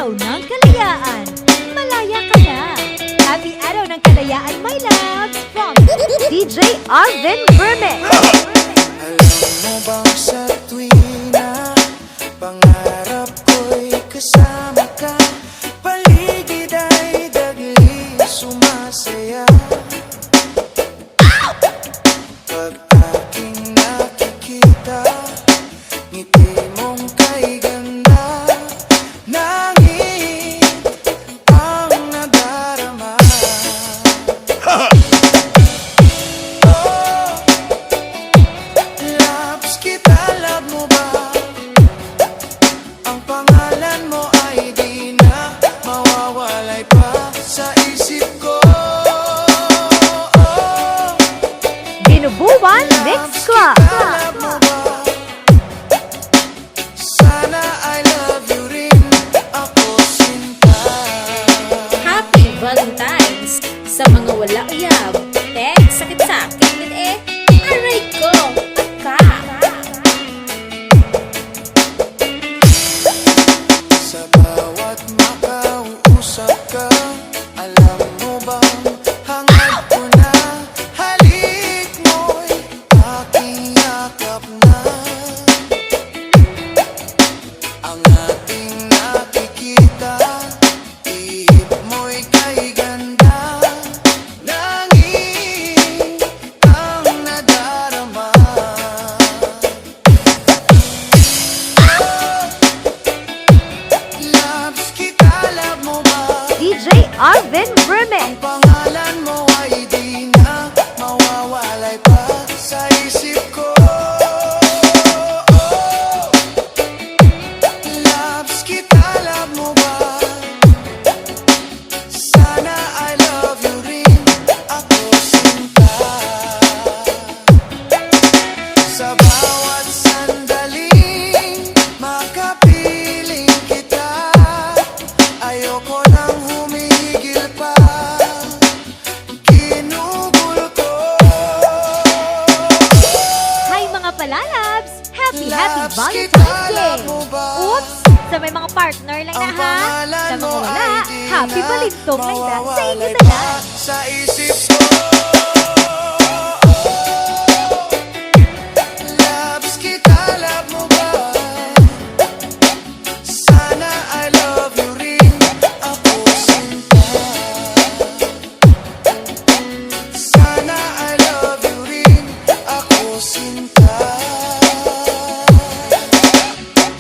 Araw ng Kalayaan. Malaya ka na. Happy Araw ng Kalayaan, my loves, from DJ Arvin Verme. Alam mo bang sa tuwina, pangarap ko'y kasama ka, paligid ay dagli, sumasaya. Pag aking nakikita, ngiti mong kay ganda, nanging ang nadarama. Loves kita, love mo ba? Ang pangalan mo ay di na mawawalay pa sa isip ko. Binubuan Mix Club. Love mo ba? Sana I love you rin, ako sinta. Happy Valentine's sa mga wala uyab. Sakit-sakit din aray ko, ka. Sa bawat makausap ka, alam mo bang hangad ko na, halik mo'y aking yakap na. Ang ating nakikita, ihip mo'y kay ganda, nanging ang nadarama. Loves kita, love mo ba? DJ Arvin Verme. Ang pangalan mo ay di na mawawalay pa sa isip ko. Loves kita, love mo ba? Sana I love you rin, ako sinta. Sa bawat sandaling makapiling kita, ayoko nang humigil pa, ginugol ko. Hi mga palalabs! Happy Loves Valentine's kita, Day! love mo ba? Oops! Sa may mga partner lang na Ang ha. pangalan Sa mga mo wala, ay di happy na balintong lang na sa inyo mawawalay na pa lang. sa isip ko. Loves kita, love mo ba? Sana I love you rin, ako sinta. Sana I love you rin, ako sinta.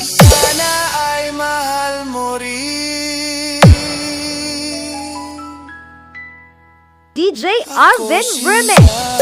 Sana ay mahal mo rin, DJ Arvin ako Verme. sinta.